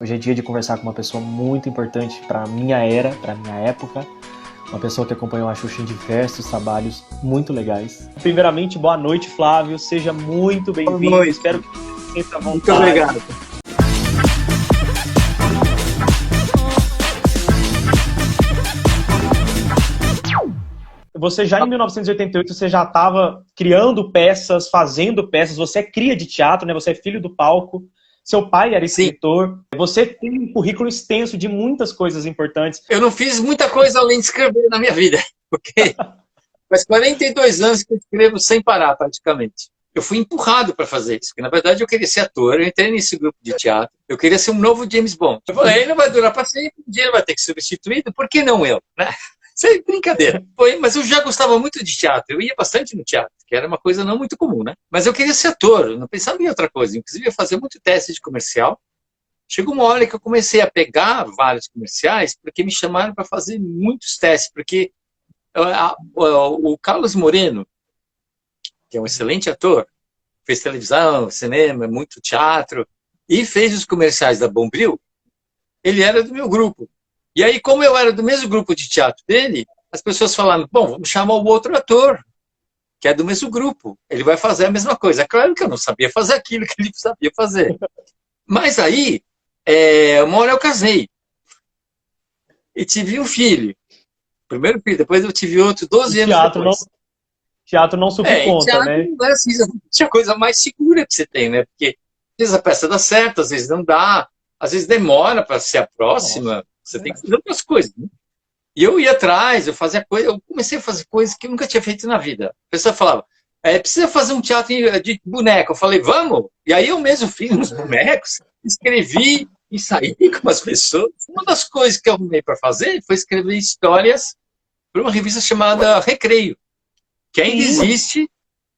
Hoje é dia de conversar com uma pessoa muito importante para a minha era, para a minha época. Uma pessoa que acompanhou a Xuxa em diversos trabalhos muito legais. Primeiramente, boa noite, Flávio. Seja muito bem-vindo. Espero que você sinta à vontade. Muito obrigado. Você já em 1988, você já estava criando peças, fazendo peças. Você é cria de teatro, né? Você é filho do palco. Seu pai era escritor. Sim. Você tem um currículo extenso de muitas coisas importantes. Eu não fiz muita coisa além de escrever na minha vida, porque faz 42 anos que eu escrevo sem parar, praticamente. Eu fui empurrado para fazer isso, porque na verdade eu queria ser ator, eu entrei nesse grupo de teatro, eu queria ser um novo James Bond. Eu falei, ele não vai durar para sempre, um dia ele vai ter que ser substituído, por que não eu? Né? Isso é brincadeira. Mas eu já gostava muito de teatro, eu ia bastante no teatro, que era uma coisa não muito comum, né? Mas eu queria ser ator, eu não pensava em outra coisa, inclusive eu fazia muito teste de comercial. Chegou uma hora que eu comecei a pegar vários comerciais, porque me chamaram para fazer muitos testes, porque o Carlos Moreno, que é um excelente ator, fez televisão, cinema, muito teatro, e fez os comerciais da Bombril, ele era do meu grupo. E aí, como eu era do mesmo grupo de teatro dele, as pessoas falaram, bom, vamos chamar o outro ator, que é do mesmo grupo, ele vai fazer a mesma coisa. Claro que eu não sabia fazer aquilo que ele sabia fazer. Mas aí, uma hora eu casei, e tive um filho. Primeiro filho, depois eu tive outro 12 anos depois. Teatro não suporta, né? Não é assim, a coisa mais segura que você tem, né? Porque às vezes a peça dá certo, às vezes não dá, às vezes demora para ser a próxima. Nossa, você tem que fazer outras coisas, né? E eu ia atrás, eu fazia coisa, eu comecei a fazer coisas que eu nunca tinha feito na vida. A pessoa falava, precisa fazer um teatro de boneco. Eu falei, vamos! E aí eu mesmo fiz uns bonecos, escrevi e saí com as pessoas. Uma das coisas que eu arrumei para fazer foi escrever histórias para uma revista chamada Recreio, que ainda existe,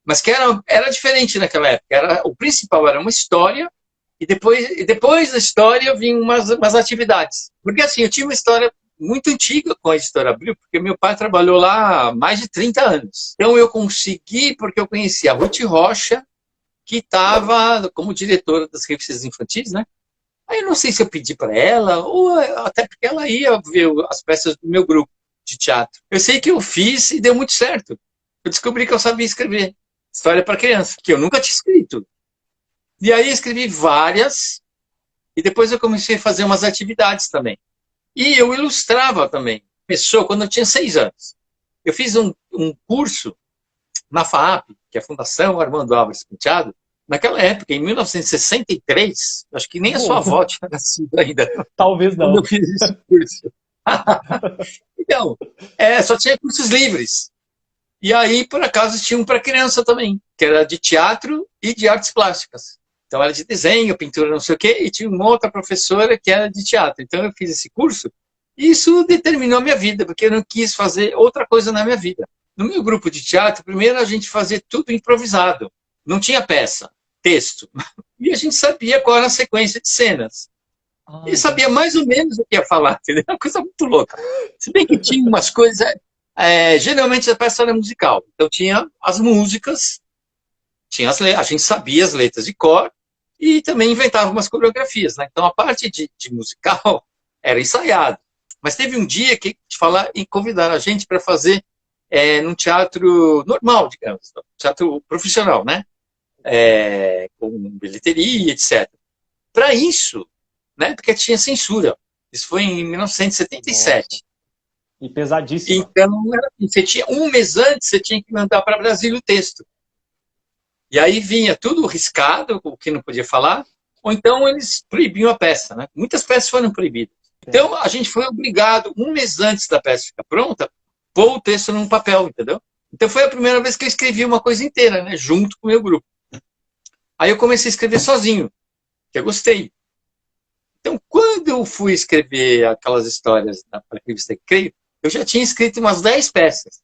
mas que era diferente naquela época. O principal era uma história, e depois da história vinham umas atividades. Porque assim, eu tinha uma história muito antiga com a Editora Abril, porque meu pai trabalhou lá há mais de 30 anos. Então eu consegui, porque eu conhecia a Ruth Rocha, que estava como diretora das revistas infantis, né? Aí eu não sei se eu pedi para ela, ou até porque ela ia ver as peças do meu grupo de teatro. Eu sei que eu fiz e deu muito certo. Eu descobri que eu sabia escrever história para criança, que eu nunca tinha escrito. E aí escrevi várias, e depois eu comecei a fazer umas atividades também. E eu ilustrava também. Começou quando eu tinha 6 anos. Eu fiz um curso na FAAP, que é a Fundação Armando Álvares Penteado, naquela época, em 1963, acho que nem a sua avó tinha nascido ainda. Talvez não. Quando eu fiz esse curso. Então, só tinha cursos livres. E aí, por acaso, tinha um para criança também, que era de teatro e de artes plásticas. Então, era de desenho, pintura, não sei o quê, e tinha uma outra professora que era de teatro. Então, eu fiz esse curso, e isso determinou a minha vida, porque eu não quis fazer outra coisa na minha vida. No meu grupo de teatro, primeiro a gente fazia tudo improvisado. Não tinha peça, texto. E a gente sabia qual era a sequência de cenas. E sabia mais ou menos o que ia falar, entendeu? Uma coisa muito louca. Se bem que tinha umas coisas... geralmente a peça era musical. Então tinha as músicas, a gente sabia as letras de cor e também inventava umas coreografias, né? Então a parte de musical era ensaiada. Mas teve um dia que convidaram a gente para fazer num teatro normal, digamos, teatro profissional, né? Com bilheteria, etc. Para isso, né? Porque tinha censura. Isso foi em 1977. Nossa. E pesadíssimo. Então, você tinha, um mês antes, você tinha que mandar para Brasília o texto. E aí vinha tudo riscado, o que não podia falar, ou então eles proibiam a peça, né? Muitas peças foram proibidas. Então, a gente foi obrigado, um mês antes da peça ficar pronta, pôr o texto num papel, entendeu? Então, foi a primeira vez que eu escrevi uma coisa inteira, né? Junto com o meu grupo. Aí eu comecei a escrever sozinho, que eu gostei. Então, quando eu fui escrever aquelas histórias para a revista Creio, eu já tinha escrito umas 10 peças.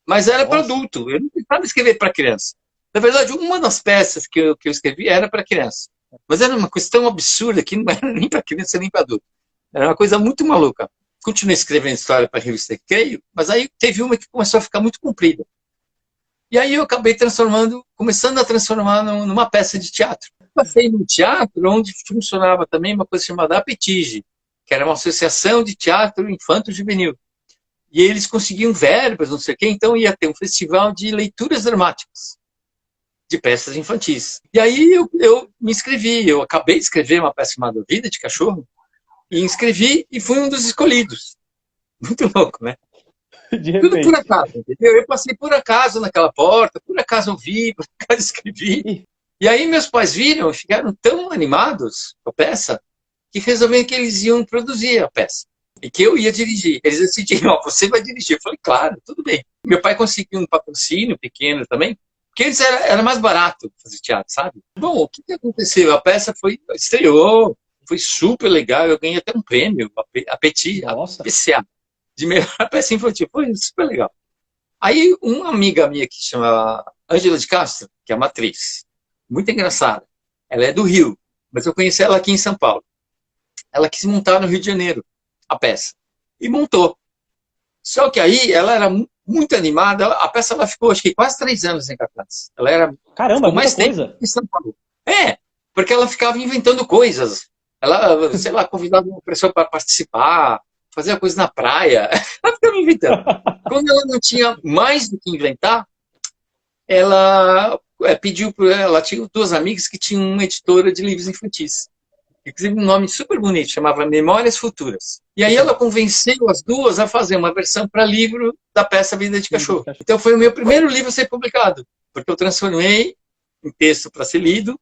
Mas era para adulto. Eu não precisava escrever para criança. Na verdade, uma das peças que eu escrevi era para criança. Mas era uma questão absurda que não era nem para criança nem para adulto. Era uma coisa muito maluca. Continuei escrevendo história para a revista Creio, mas aí teve uma que começou a ficar muito comprida. E aí eu acabei começando a transformar numa peça de teatro. passei no teatro, onde funcionava também uma coisa chamada Apetige, que era uma associação de teatro infanto-juvenil. E eles conseguiam verbas, não sei o quê, então ia ter um festival de leituras dramáticas, de peças infantis. E aí eu me inscrevi, eu acabei de escrever uma peça chamada Vida de Cachorro, e inscrevi e fui um dos escolhidos. Muito louco, né? De Tudo repente. por acaso, entendeu? Eu passei por acaso naquela porta, por acaso eu vi, por acaso escrevi. E aí meus pais viram, ficaram tão animados com a peça, que resolveram que eles iam produzir a peça. E que eu ia dirigir. Eles decidiram, ó, você vai dirigir. Eu falei, claro, tudo bem. Meu pai conseguiu um patrocínio pequeno também, porque antes era mais barato fazer teatro, sabe? Bom, o que aconteceu? A peça estreou, foi super legal, eu ganhei até um prêmio, a PCA, de melhor peça infantil. Foi super legal. Aí uma amiga minha que chama Ângela de Castro, que é uma atriz, muito engraçada. Ela é do Rio, mas eu conheci ela aqui em São Paulo. Ela quis montar no Rio de Janeiro a peça. E montou. Só que aí ela era muito animada. A peça ela ficou, acho que quase 3 anos em cartaz. Ela era. Caramba, ficou mais tempo coisa. em São Paulo. Porque ela ficava inventando coisas. Ela, sei lá, convidava uma pessoa para participar, fazia coisa na praia. Ela ficava inventando. Quando ela não tinha mais do que inventar, ela pediu para ela. Tinha 2 amigas que tinham uma editora de livros infantis. Inclusive um nome super bonito, chamava Memórias Futuras. E aí ela convenceu as 2 a fazer uma versão para livro da peça Vida de Cachorro. Então foi o meu primeiro livro a ser publicado, porque eu transformei em texto para ser lido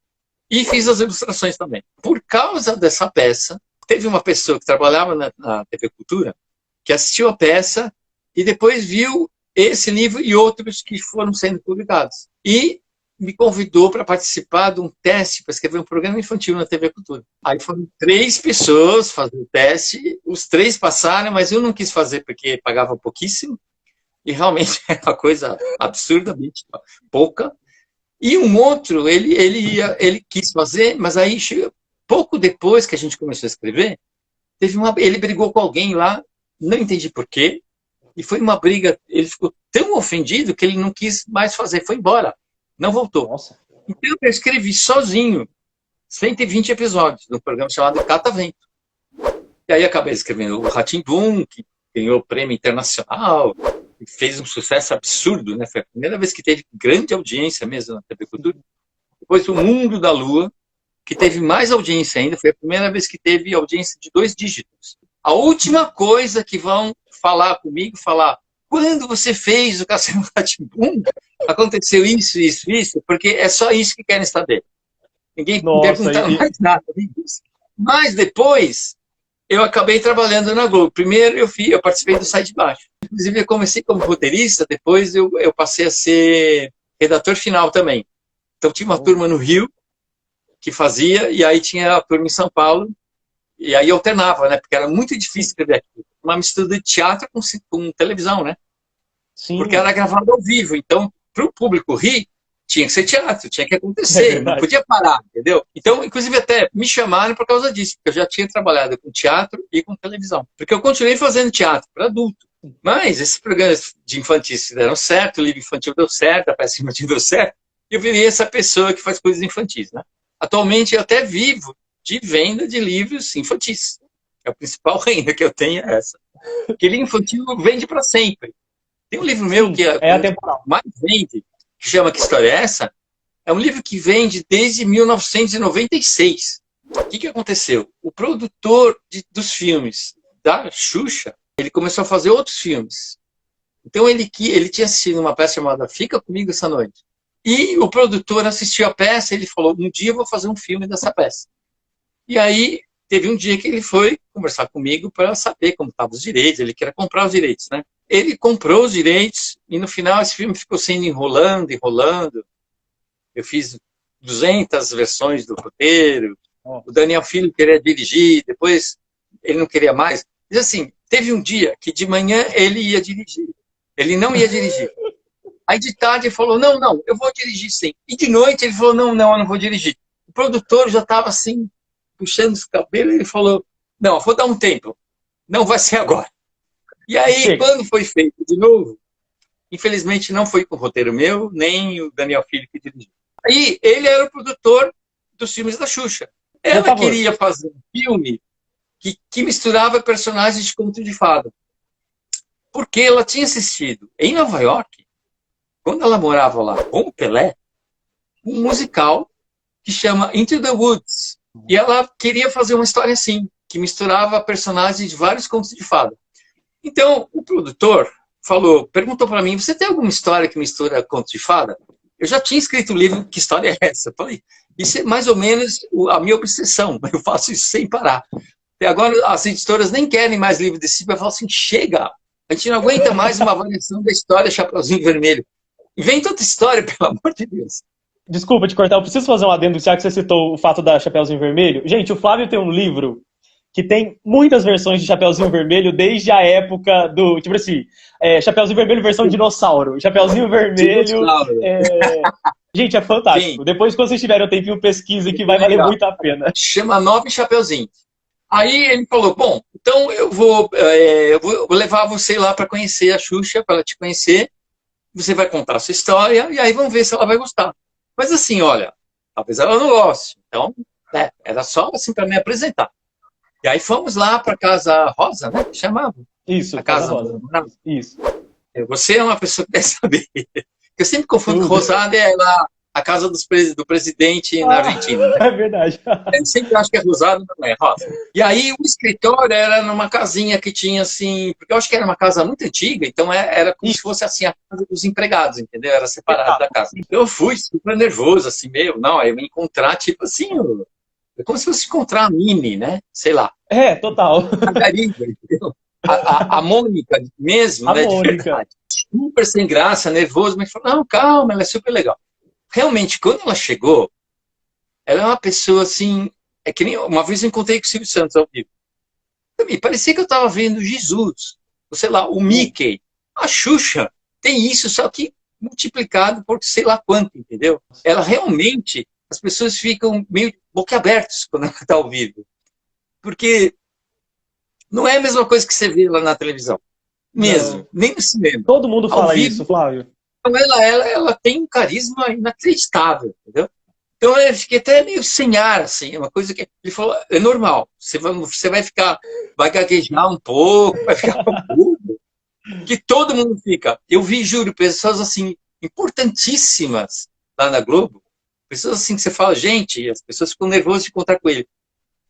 e fiz as ilustrações também. Por causa dessa peça, teve uma pessoa que trabalhava na TV Cultura, que assistiu a peça e depois viu esse livro e outros que foram sendo publicados. E me convidou para participar de um teste para escrever um programa infantil na TV Cultura. Aí foram 3 pessoas fazer o teste, os 3 passaram, mas eu não quis fazer porque pagava pouquíssimo, e realmente é uma coisa absurdamente pouca. E um outro, ele quis fazer, mas aí, pouco depois que a gente começou a escrever, ele brigou com alguém lá, não entendi por quê, e foi uma briga, ele ficou tão ofendido que ele não quis mais fazer, foi embora. Não voltou. Nossa. Então eu escrevi sozinho 120 episódios no programa chamado Catavento. E aí acabei escrevendo o Rá-Tim-Bum, que ganhou o prêmio internacional, e fez um sucesso absurdo, né? Foi a primeira vez que teve grande audiência mesmo na TV Cultura. Depois o Mundo da Lua, que teve mais audiência ainda, foi a primeira vez que teve audiência de 2 dígitos. A última coisa que vão falar comigo, quando você fez o Castelo Rá-Tim-Bum, aconteceu isso, porque é só isso que querem saber. Ninguém pergunta mais nada disso. Mas depois, eu acabei trabalhando na Globo. Primeiro eu participei do Sai de Baixo. Inclusive, eu comecei como roteirista, depois eu passei a ser redator final também. Então, tinha uma turma no Rio que fazia, e aí tinha a turma em São Paulo, e aí alternava, né? Porque era muito difícil escrever aquilo. Uma mistura de teatro com televisão, né? Sim. Porque era gravado ao vivo. Então, para o público rir, tinha que ser teatro, tinha que acontecer, não podia parar, entendeu? Então, inclusive, até me chamaram por causa disso, porque eu já tinha trabalhado com teatro e com televisão. Porque eu continuei fazendo teatro para adulto. Mas esses programas de infantis deram certo, o livro infantil deu certo, a peça infantil deu certo, e eu virei essa pessoa que faz coisas infantis, né? Atualmente, eu até vivo de venda de livros infantis. A principal renda que eu tenho é essa. Porque livro infantil vende para sempre. Tem um livro meu que é atemporal. Mais vende, que chama Que História é Essa? É um livro que vende desde 1996. O que aconteceu? O produtor dos filmes da Xuxa, ele começou a fazer outros filmes. Então ele tinha assistido uma peça chamada Fica Comigo Essa Noite. E o produtor assistiu a peça e ele falou, um dia eu vou fazer um filme dessa peça. E aí teve um dia que ele foi conversar comigo para saber como estavam os direitos, ele queria comprar os direitos, né? Ele comprou os direitos e no final esse filme ficou sendo enrolando. Eu fiz 200 versões do roteiro. O Daniel Filho queria dirigir, depois ele não queria mais. Diz assim, teve um dia que de manhã ele ia dirigir. Ele não ia dirigir. Aí de tarde ele falou, não, eu vou dirigir sim. E de noite ele falou, não, eu não vou dirigir. O produtor já estava assim, puxando os cabelos, ele falou, não, eu vou dar um tempo. Não vai ser agora. E aí, quando foi feito de novo, infelizmente não foi com o roteiro meu, nem o Daniel Filho que dirigiu. Aí, ele era o produtor dos filmes da Xuxa. Ela queria fazer um filme que misturava personagens de conto de fada. Porque ela tinha assistido em Nova York, quando ela morava lá com o Pelé, um musical que chama Into the Woods. E ela queria fazer uma história assim, que misturava personagens de vários contos de fada. Então, o produtor perguntou para mim, você tem alguma história que mistura contos de fada? Eu já tinha escrito o livro, que história é essa? Eu falei, isso é mais ou menos a minha obsessão, eu faço isso sem parar. E agora as editoras nem querem mais livro desse tipo, eu falo assim, chega, a gente não aguenta mais uma variação da história Chapeuzinho Vermelho. Inventa outra história, pelo amor de Deus. Desculpa te cortar, eu preciso fazer um adendo, já que você citou o fato da Chapeuzinho Vermelho. Gente, o Flávio tem um livro que tem muitas versões de Chapeuzinho Vermelho desde a época do, tipo assim, Chapeuzinho Vermelho versão dinossauro, Chapeuzinho Vermelho... Gente, é fantástico. Sim. Depois, quando vocês tiverem o tempinho, pesquise, que vai valer muito a pena. Chama 9 Chapeuzinhos. Aí ele falou, bom, então eu vou levar você lá para conhecer a Xuxa, para ela te conhecer, você vai contar a sua história, e aí vamos ver se ela vai gostar. Mas assim, olha, talvez ela não goste. Então, era só assim para me apresentar. E aí fomos lá para a Casa Rosa, né? Que chamava. Isso, a Casa Rosa. Isso. Você é uma pessoa que deve saber. Eu sempre confundo Rosada é lá a casa do presidente na Argentina. Né? É verdade. Eu sempre acho que é Rosada, não é Rosa. E aí o escritório era numa casinha que tinha assim, porque eu acho que era uma casa muito antiga, então era como se fosse assim a casa dos empregados, entendeu? Era separado da casa. Eu fui super nervoso, assim, eu me encontrar, tipo assim, é como se fosse encontrar a Mini, né? Sei lá. Total. A Gariba, entendeu? A Mônica mesmo, né? Mônica. De verdade. Super sem graça, nervoso, mas falou, não, calma, ela é super legal. Realmente, quando ela chegou, ela é uma pessoa assim, é que nem uma vez eu encontrei com o Silvio Santos ao vivo. Me parecia que eu estava vendo Jesus, ou sei lá, o Mickey, a Xuxa, tem isso, só que multiplicado por sei lá quanto, entendeu? Ela realmente, as pessoas ficam meio boquiabertas quando ela está ao vivo. Porque não é a mesma coisa que você vê lá na televisão. Mesmo, nem no cinema. Todo mundo fala isso, Flávio. Então ela tem um carisma inacreditável, entendeu? Então eu fiquei até meio sem ar, assim, uma coisa que ele falou, é normal, você vai gaguejar um pouco, vai ficar um pouco, que todo mundo fica. Eu vi, juro, pessoas assim, importantíssimas lá na Globo, pessoas assim que você fala, gente, as pessoas ficam nervosas de encontrar com ele.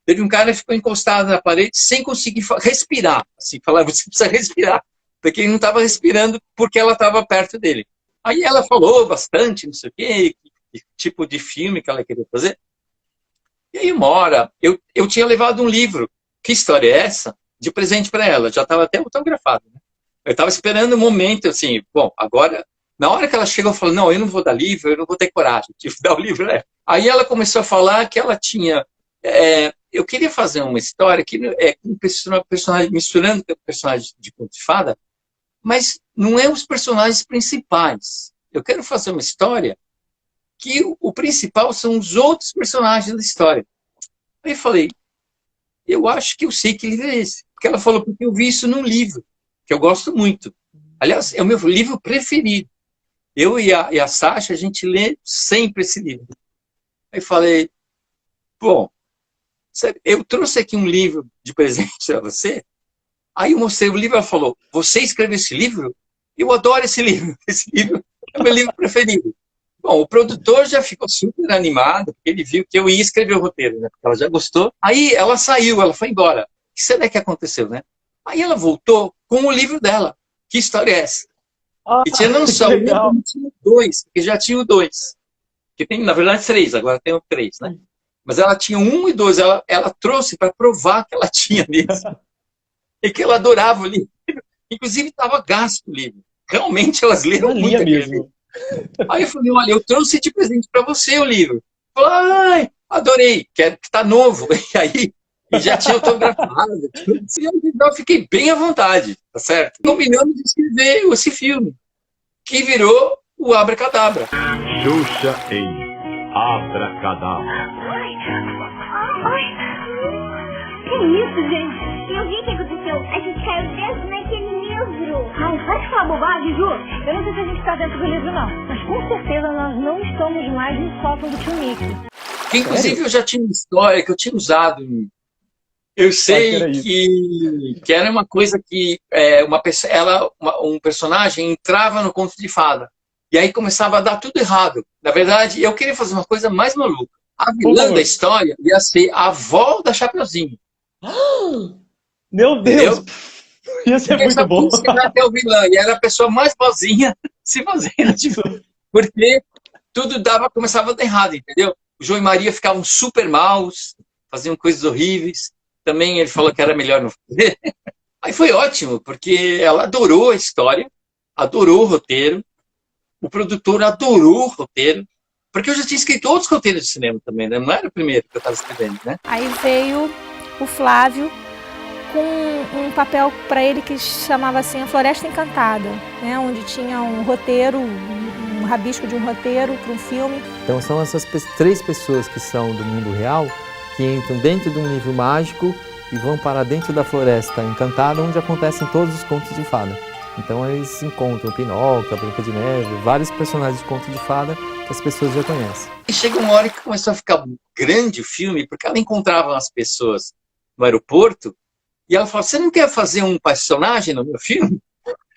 Teve um cara que ficou encostado na parede sem conseguir respirar, assim, falar, você precisa respirar, porque ele não estava respirando porque ela estava perto dele. Aí ela falou bastante, não sei o quê, que tipo de filme que ela queria fazer. E aí uma hora, eu tinha levado um livro, que história é essa? De presente para ela, já estava até autografado. Né? Eu estava esperando um momento, assim, bom, agora, na hora que ela chegou, eu falei, não, eu não vou dar livro, eu não vou ter coragem de dar o livro. Né? Aí ela começou a falar que ela tinha... eu queria fazer uma história que com personagem, misturando personagens de conto de fada, mas não é os personagens principais. Eu quero fazer uma história que o principal são os outros personagens da história. Aí eu falei, eu acho que eu sei que livro é esse. Porque ela falou, porque eu vi isso num livro, que eu gosto muito. Aliás, é o meu livro preferido. Eu e a Sasha, a gente lê sempre esse livro. Aí eu falei, bom, eu trouxe aqui um livro de presente para você. Aí eu mostrei o livro e ela falou, você escreveu esse livro? Eu adoro esse livro. Esse livro é o meu livro preferido. Bom, o produtor já ficou super animado, porque ele viu que eu ia escrever o roteiro, né? Porque ela já gostou. Aí ela saiu, ela foi embora. O que será que aconteceu, né? Aí ela voltou com o livro dela. Que história é essa? E tinha não só um, como tinha dois, porque já tinha o dois. Que tem, na verdade, 3, agora tem o 3, né? Mas ela tinha 1 e 2, ela trouxe para provar que ela tinha mesmo. E que ela adorava o livro. Inclusive, estava gasto o livro. Realmente, elas leram muito mesmo. Aí eu falei, olha, eu trouxe de presente para você o livro. Falei, ai, adorei, quero que tá novo. E aí, já tinha autografado. Eu fiquei bem à vontade, tá certo? Combinamos de escrever esse filme, que virou o Abracadabra. Xuxa em Abracadabra. Que isso, gente? Eu vi o que aconteceu. A gente caiu dentro naquele livro. Ai, vai falar bobagem, Ju. Eu não sei se a gente tá dentro do livro, não. Mas com certeza nós não estamos mais no sótão do tio Mickey. Que inclusive eu já tinha uma história que eu tinha usado. Eu sei que era uma coisa que um personagem entrava no conto de fada. E aí começava a dar tudo errado. Na verdade, eu queria fazer uma coisa mais maluca. A vilã da história ia ser a avó da Chapeuzinho. Meu Deus! Entendeu? Ia ser muito bom. Até o vilã. E era a pessoa mais boazinha se fazendo. Porque tudo começava a dar errado, entendeu? O João e Maria ficavam super maus, faziam coisas horríveis. Também ele falou que era melhor não fazer. Aí foi ótimo, porque ela adorou a história, adorou o roteiro, o produtor adorou o roteiro, porque eu já tinha escrito outros roteiros de cinema também, né? Não era o primeiro que eu estava escrevendo, né? Aí veio o Flávio com um papel para ele que chamava assim A Floresta Encantada, né? Onde tinha um roteiro, um rabisco de um roteiro para um filme. Então são essas 3 pessoas que são do mundo real, que entram dentro de um livro mágico e vão para dentro da Floresta Encantada, onde acontecem todos os contos de fada. Então eles encontram o Pinóquio, a Branca de Neve, vários personagens de conto de fada que as pessoas já conhecem. E chega uma hora que começou a ficar grande o filme, porque ela encontrava as pessoas no aeroporto e ela falou, você não quer fazer um personagem no meu filme?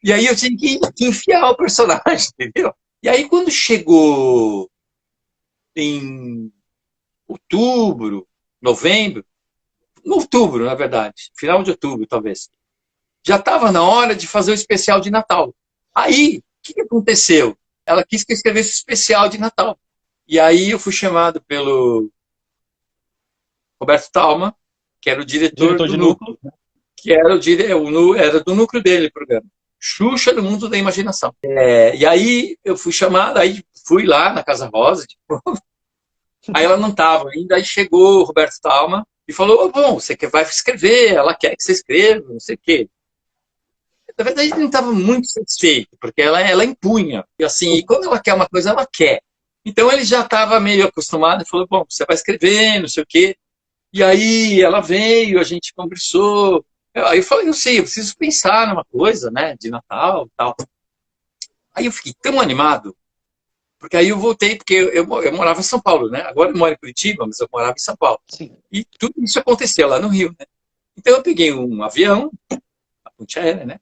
E aí eu tinha que enfiar o personagem, entendeu? E aí quando chegou em outubro, novembro, na verdade, final de outubro talvez, já estava na hora de fazer o especial de Natal. Aí, o que aconteceu? Ela quis que eu escrevesse o especial de Natal. E aí eu fui chamado pelo Roberto Talma, que era o diretor do Núcleo, que era do núcleo dele, o programa. Xuxa no Mundo da Imaginação. E aí eu fui chamado, aí fui lá na Casa Rosa, aí ela não estava ainda, aí chegou o Roberto Talma e falou, bom, você vai escrever, ela quer que você escreva, não sei o quê. Na verdade, ele não estava muito satisfeito, porque ela impunha. E assim, e quando ela quer uma coisa, ela quer. Então ele já estava meio acostumado e falou, bom, você vai escrever, não sei o quê. E aí ela veio, a gente conversou. Aí eu falei, não sei, eu preciso pensar numa coisa, né, de Natal e tal. Aí eu fiquei tão animado, porque aí eu voltei, porque eu morava em São Paulo, né? Agora eu moro em Curitiba, mas eu morava em São Paulo. Sim. E tudo isso aconteceu lá no Rio, né? Então eu peguei um avião, a ponte aérea, né?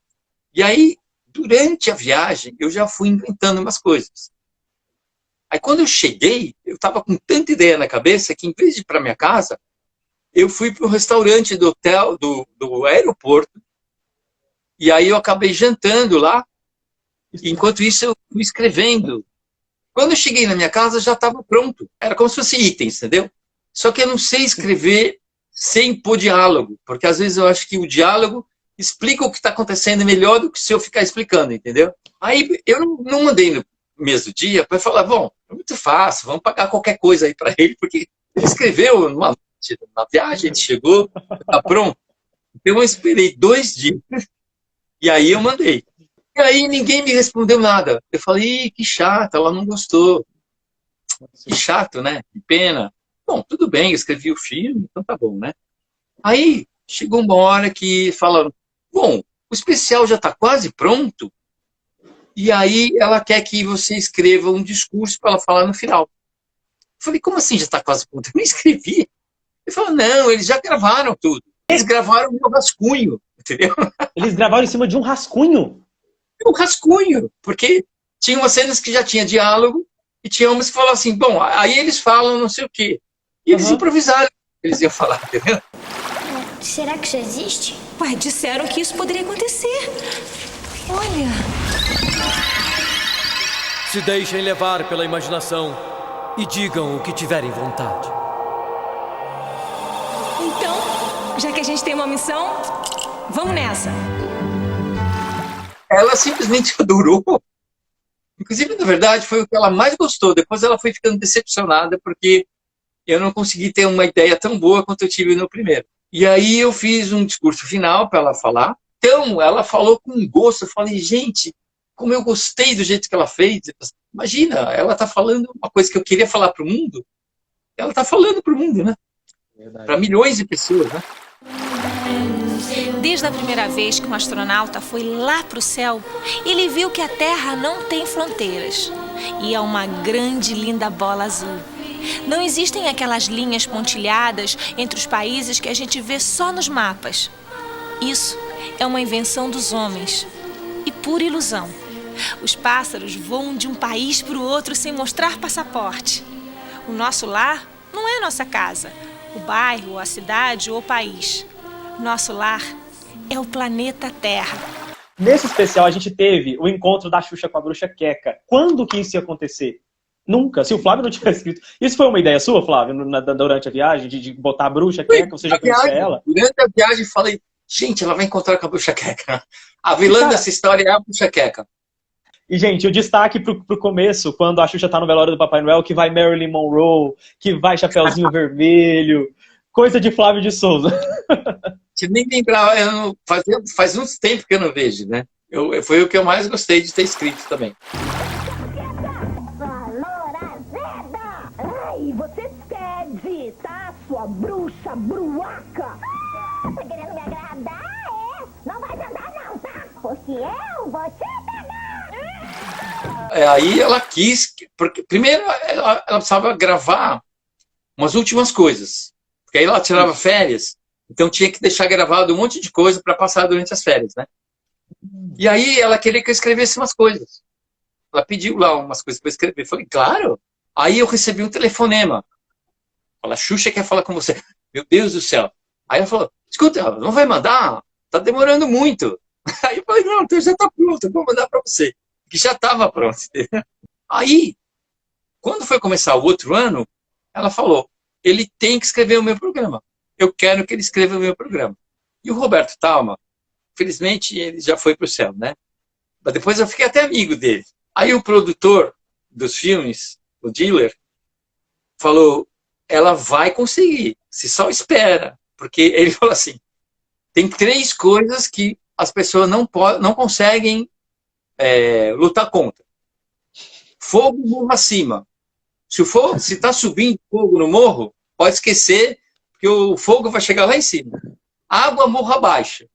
E aí, durante a viagem, eu já fui inventando umas coisas. Aí quando eu cheguei, eu estava com tanta ideia na cabeça que, em vez de ir para minha casa, eu fui para o restaurante do hotel, do aeroporto, e aí eu acabei jantando lá, e enquanto isso eu fui escrevendo. Quando eu cheguei na minha casa, já estava pronto. Era como se fosse itens, entendeu? Só que eu não sei escrever sem pôr diálogo, porque às vezes eu acho que o diálogo explica o que está acontecendo melhor do que se eu ficar explicando, entendeu? Aí eu não mandei no mesmo dia para falar, bom, é muito fácil, vamos pagar qualquer coisa aí para ele, porque ele escreveu numa viagem, ele chegou, tá pronto. Então eu esperei 2 dias e aí eu mandei. E aí ninguém me respondeu nada. Eu falei, que chato, ela não gostou. Que chato, né? Que pena. Bom, tudo bem, eu escrevi o filme, então tá bom, né? Aí chegou uma hora que falaram, bom, o especial já está quase pronto, e aí ela quer que você escreva um discurso para ela falar no final. Eu falei, como assim já está quase pronto? Eu não escrevi. Ele falou, não, eles já gravaram tudo. Eles gravaram o meu rascunho, entendeu? Eles gravaram em cima de um rascunho? Um rascunho, porque tinha umas cenas que já tinha diálogo, e tinha umas que falavam assim, bom, aí eles falam não sei o quê. E eles improvisaram, eles iam falar, entendeu? Será que isso existe? Ué, disseram que isso poderia acontecer. Olha. Se deixem levar pela imaginação e digam o que tiverem vontade. Então, já que a gente tem uma missão, vamos nessa. Ela simplesmente adorou. Inclusive, na verdade, foi o que ela mais gostou. Depois ela foi ficando decepcionada porque eu não consegui ter uma ideia tão boa quanto eu tive no primeiro. E aí eu fiz um discurso final para ela falar. Então, ela falou com gosto. Eu falei, gente, como eu gostei do jeito que ela fez. Imagina, ela está falando uma coisa que eu queria falar para o mundo. Ela está falando para o mundo, né? Para milhões de pessoas, né? Desde a primeira vez que um astronauta foi lá para o céu, ele viu que a Terra não tem fronteiras. E é uma grande e linda bola azul. Não existem aquelas linhas pontilhadas entre os países que a gente vê só nos mapas. Isso é uma invenção dos homens e pura ilusão. Os pássaros voam de um país para o outro sem mostrar passaporte. O nosso lar não é nossa casa, o bairro, a cidade ou o país. Nosso lar é o planeta Terra. Nesse especial, a gente teve o encontro da Xuxa com a bruxa Queca. Quando que isso ia acontecer? Nunca. Se o Flávio não tivesse escrito... Isso foi uma ideia sua, Flávio, durante a viagem, de botar a bruxa Queca? Você já conhecia ela? Durante a viagem, eu falei, gente, ela vai encontrar com a bruxa Queca. A vilã dessa história é a bruxa Queca. E, gente, o destaque pro começo, quando a Xuxa tá no velório do Papai Noel, que vai Marilyn Monroe, que vai Chapeuzinho Vermelho, coisa de Flávio de Souza. Eu nem lembrava, faz uns tempos que eu não vejo, né? Foi o que eu mais gostei de ter escrito também. Valor azeda! Ai, você cede, tá, sua bruxa bruaca? Tá querendo me agradar, é? Não vai andar não, tá? Porque eu vou te pegar! Aí ela quis, porque primeiro ela precisava gravar umas últimas coisas, porque aí ela tirava férias, então tinha que deixar gravado um monte de coisa para passar durante as férias, né? E aí ela queria que eu escrevesse umas coisas. Ela pediu lá umas coisas para eu escrever. Eu falei, claro. Aí eu recebi um telefonema. Fala, Xuxa quer falar com você. Meu Deus do céu. Aí ela falou, escuta, não vai mandar? Tá demorando muito. Aí eu falei, não, então já tá pronto, eu vou mandar para você. Que já estava pronto. Aí, quando foi começar o outro ano, ela falou, ele tem que escrever o meu programa. Eu quero que ele escreva o meu programa. E o Roberto Talma, felizmente, ele já foi para o céu, né? Mas depois eu fiquei até amigo dele. Aí o produtor dos filmes, o dealer, falou, ela vai conseguir, se só espera. Porque ele falou assim, tem 3 coisas que as pessoas não conseguem lutar contra. Fogo morro acima. Se está subindo fogo no morro, pode esquecer que o fogo vai chegar lá em cima. Água morro abaixo.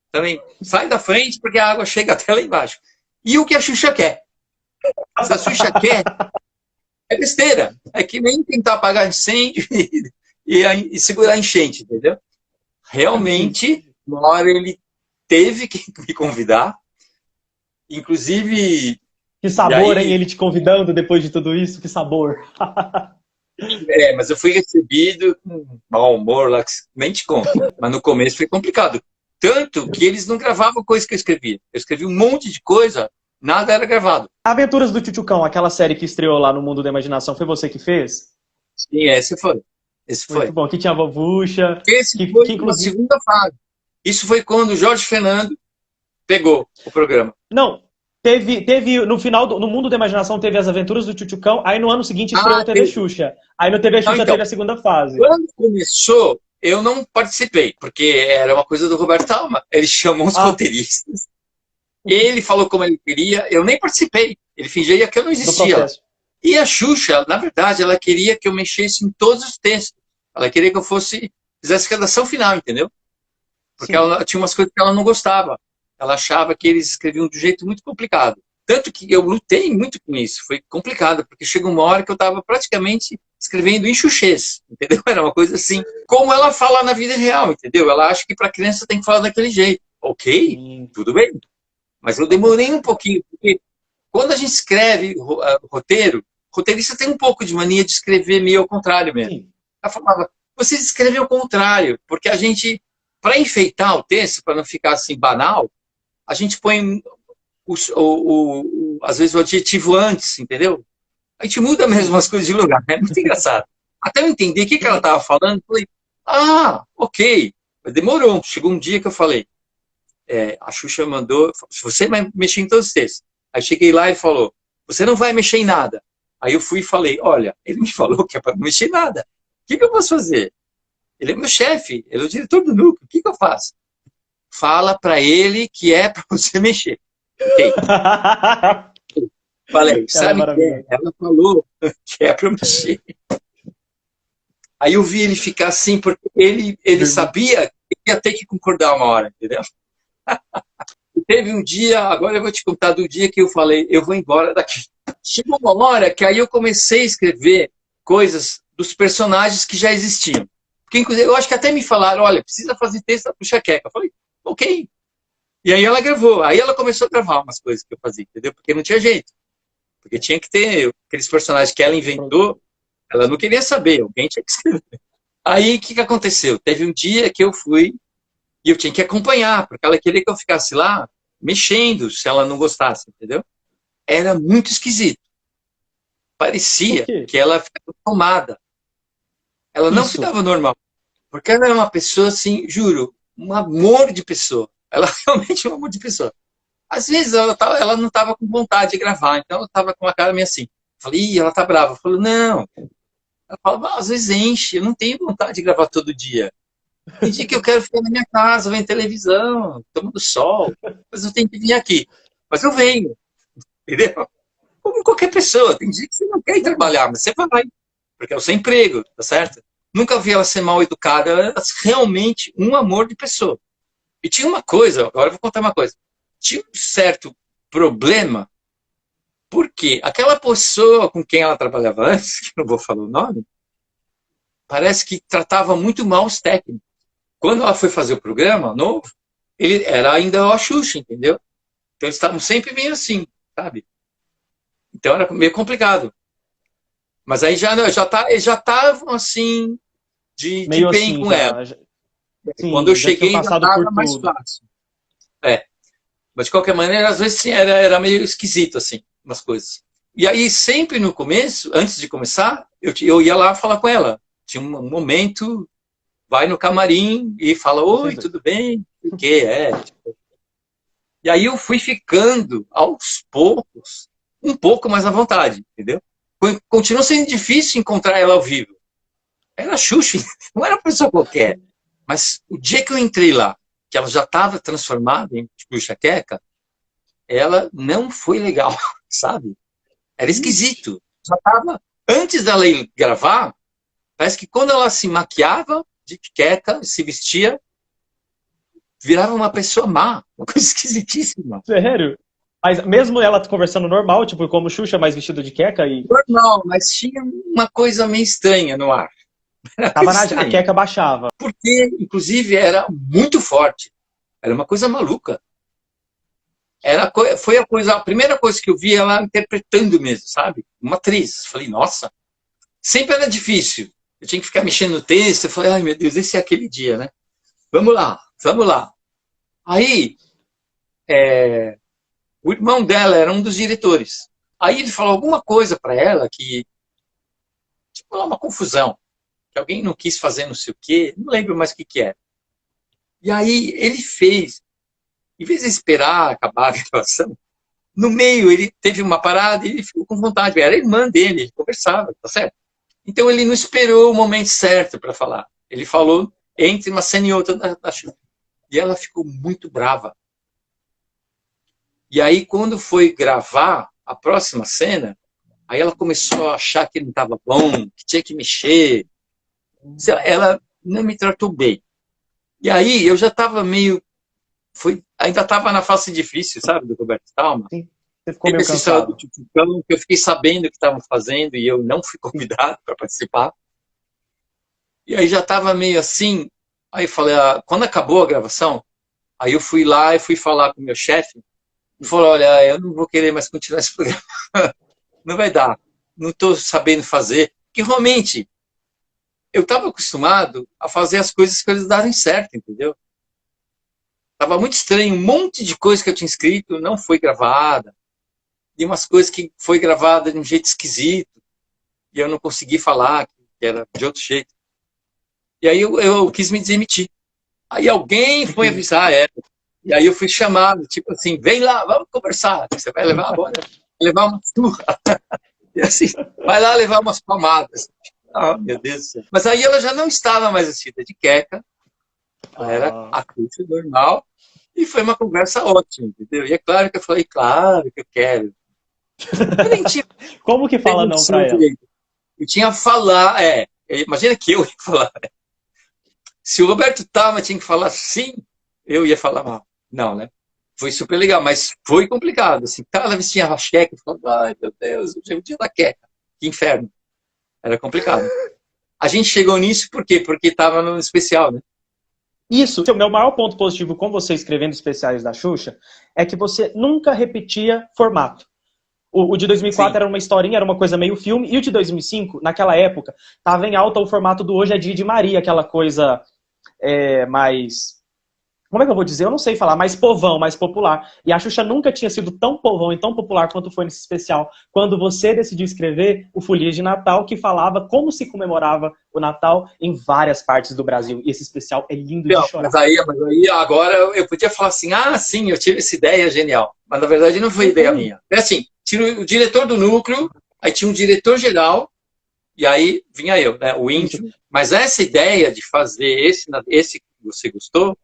Também sai da frente porque a água chega até lá embaixo. E o que a Xuxa quer? Se a Xuxa quer, é besteira. É que nem tentar apagar incêndio e segurar a enchente, entendeu? Realmente, uma hora ele teve que me convidar. Inclusive... Que sabor, hein? Ele te convidando depois de tudo isso? Que sabor. Mas eu fui recebido com mau humor lá, que nem te conto. Mas no começo foi complicado. Tanto que eles não gravavam coisa que eu escrevia. Eu escrevi um monte de coisa, nada era gravado. Aventuras do Tchutchucão, aquela série que estreou lá no Mundo da Imaginação, foi você que fez? Sim, esse foi. Muito bom, que tinha a Vovucha. Esse foi na segunda fase. Isso foi quando o Jorge Fernando pegou o programa. Não, teve no final, no Mundo da Imaginação teve as Aventuras do Tchutchucão, aí no ano seguinte estreou o TV Xuxa. Aí no TV Xuxa teve a segunda fase. Quando começou, eu não participei, porque era uma coisa do Roberto Talma. Ele chamou os roteiristas, ele falou como ele queria, eu nem participei. Ele fingia que eu não existia. E a Xuxa, na verdade, ela queria que eu mexesse em todos os textos. Ela queria que eu fizesse redação final, entendeu? Porque ela tinha umas coisas que ela não gostava. Ela achava que eles escreviam de um jeito muito complicado. Tanto que eu lutei muito com isso. Foi complicado, porque chegou uma hora que eu estava praticamente escrevendo em xuxês, entendeu? Era uma coisa assim, como ela fala na vida real, entendeu? Ela acha que para criança tem que falar daquele jeito. Ok, tudo bem. Mas eu demorei um pouquinho, porque quando a gente escreve roteiro, o roteirista tem um pouco de mania de escrever meio ao contrário mesmo. Ela falava, você escreve ao contrário, porque a gente, para enfeitar o texto, para não ficar assim banal, a gente põe às vezes o adjetivo antes, entendeu? A gente muda mesmo as coisas de lugar, é muito engraçado. Até eu entender o que ela estava falando, eu falei, ok. Mas demorou, chegou um dia que eu falei, a Xuxa mandou, você vai mexer em todos os textos. Aí cheguei lá e falou, você não vai mexer em nada. Aí eu fui e falei, olha, ele me falou que é para não mexer em nada. O que eu posso fazer? Ele é meu chefe, ele é o diretor do núcleo, o que eu faço? Fala para ele que é para você mexer. Ok. Falei, sabe o que é? Ela falou que é para mexer. Aí eu vi ele ficar assim, porque ele sabia que ia ter que concordar uma hora, entendeu? E teve um dia, agora eu vou te contar do dia que eu falei, eu vou embora daqui. Chegou uma hora que aí eu comecei a escrever coisas dos personagens que já existiam. Porque, inclusive, eu acho que até me falaram, olha, precisa fazer texto da Xuxa Queca. Eu falei, ok. E aí ela gravou. Aí ela começou a gravar umas coisas que eu fazia, entendeu? Porque não tinha jeito. Porque tinha que ter aqueles personagens que ela inventou, ela não queria saber, alguém tinha que escrever. Aí, o que aconteceu? Teve um dia que eu fui e eu tinha que acompanhar, porque ela queria que eu ficasse lá mexendo, se ela não gostasse, entendeu? Era muito esquisito. Parecia que ela ficava tomada. Ela não ficava normal. Porque ela era uma pessoa, assim, juro, um amor de pessoa. Ela realmente é um amor de pessoa. Às vezes ela não estava com vontade de gravar, então ela estava com uma cara meio assim. Eu falei, ih, ela tá brava. Eu falei, não. Ela falava, às vezes enche, eu não tenho vontade de gravar todo dia. Tem dia que eu quero ficar na minha casa, vendo televisão, tomando sol, mas eu tenho que vir aqui. Mas eu venho, entendeu? Como qualquer pessoa, tem dia que você não quer ir trabalhar, mas você vai, porque é o seu emprego, tá certo? Nunca vi ela ser mal educada, ela era realmente um amor de pessoa. E tinha uma coisa, agora eu vou contar uma coisa, tinha um certo problema, porque aquela pessoa com quem ela trabalhava antes, que não vou falar o nome, parece que tratava muito mal os técnicos. Quando ela foi fazer o programa novo, ele era ainda o Xuxa, entendeu? Então eles estavam sempre meio assim, sabe? Então era meio complicado. Mas aí já estavam assim, de bem assim, com ela. Sim, quando eu cheguei, já estava mais fácil. Mas de qualquer maneira, às vezes sim, era meio esquisito, assim, umas coisas. E aí, sempre no começo, antes de começar, eu ia lá falar com ela. Tinha um momento, vai no camarim e fala, oi, tudo bem? O que tipo. E aí eu fui ficando, aos poucos, um pouco mais à vontade, entendeu? Continuou sendo difícil encontrar ela ao vivo. Era Xuxa, não era uma pessoa qualquer. Mas o dia que eu entrei lá, que ela já estava transformada em Xuxa Queca, ela não foi legal, sabe? Era esquisito. Já estava, antes dela ir gravar, parece que quando ela se maquiava de Queca, se vestia, virava uma pessoa má, uma coisa esquisitíssima. Sério? Mas mesmo ela conversando normal, tipo como Xuxa, mais vestido de Queca e... Normal, mas tinha uma coisa meio estranha no ar. A Queca baixava. Porque, inclusive, era muito forte. Era uma coisa maluca. Foi a primeira coisa que eu vi ela interpretando mesmo, sabe? Uma atriz. Falei, nossa. Sempre era difícil. Eu tinha que ficar mexendo no texto. Eu falei, ai meu Deus, esse é aquele dia, né? Vamos lá, vamos lá. Aí, o irmão dela era um dos diretores. Aí ele falou alguma coisa para ela que, tipo, uma confusão. Que alguém não quis fazer não sei o quê, não lembro mais o que era. E aí ele fez, em vez de esperar acabar a gravação, no meio ele teve uma parada e ele ficou com vontade. Era a irmã dele, ele conversava, tá certo? Então ele não esperou o momento certo para falar. Ele falou entre uma cena e outra da Xuxa. E ela ficou muito brava. E aí quando foi gravar a próxima cena, aí ela começou a achar que não estava bom, que tinha que mexer. Ela não me tratou bem. E aí eu já estava meio... ainda estava na fase difícil, sabe, do Roberto Talma. Sim, você ficou meio cansado. Que eu fiquei sabendo o que estavam fazendo e eu não fui convidado para participar. E aí já estava meio assim. Aí eu falei, quando acabou a gravação, aí eu fui lá e fui falar com o meu chefe. Ele falou, olha, eu não vou querer mais continuar esse programa. Não vai dar. Não estou sabendo fazer. Porque realmente... eu estava acostumado a fazer as coisas darem certo, entendeu? Estava muito estranho, um monte de coisa que eu tinha escrito não foi gravada, e umas coisas que foi gravada de um jeito esquisito, e eu não consegui falar, que era de outro jeito. E aí eu quis me demitir. Aí alguém foi avisar ela, e aí eu fui chamado, tipo assim, vem lá, vamos conversar, você vai levar agora, levar uma surra, e assim, vai lá levar umas palmadas. Ah, meu Deus do céu. Mas aí ela já não estava mais vestida de Queca. Ela era a Xuxa normal. E foi uma conversa ótima, entendeu? E é claro que eu falei, claro que eu quero. Eu nem tinha... Como que fala não pra ela? Eu tinha a falar, imagina que eu ia falar. Se o Roberto Talma tinha que falar sim, eu ia falar mal. Não, né? Foi super legal, mas foi complicado. Assim, ela vestia a Queca e falava, ai meu Deus, hoje é o dia da Queca. Que inferno. Era complicado. A gente chegou nisso por quê? Porque estava no especial, né? Isso, o meu maior ponto positivo com você escrevendo especiais da Xuxa é que você nunca repetia formato. O de 2004 Sim. era uma historinha, era uma coisa meio filme, e o de 2005, naquela época, estava em alta o formato do Hoje é Dia de Maria, aquela coisa mais... Como é que eu vou dizer? Eu não sei falar, mais povão, mais popular. E a Xuxa nunca tinha sido tão povão e tão popular quanto foi nesse especial, quando você decidiu escrever o Folia de Natal, que falava como se comemorava o Natal em várias partes do Brasil. E esse especial é lindo de chorar. Mas aí agora eu podia falar assim, sim, eu tive essa ideia genial. Mas na verdade não foi ideia minha. É assim, tinha o diretor do núcleo, aí tinha um diretor geral, e aí vinha eu, né, o índio. Mas essa ideia de fazer esse que você gostou,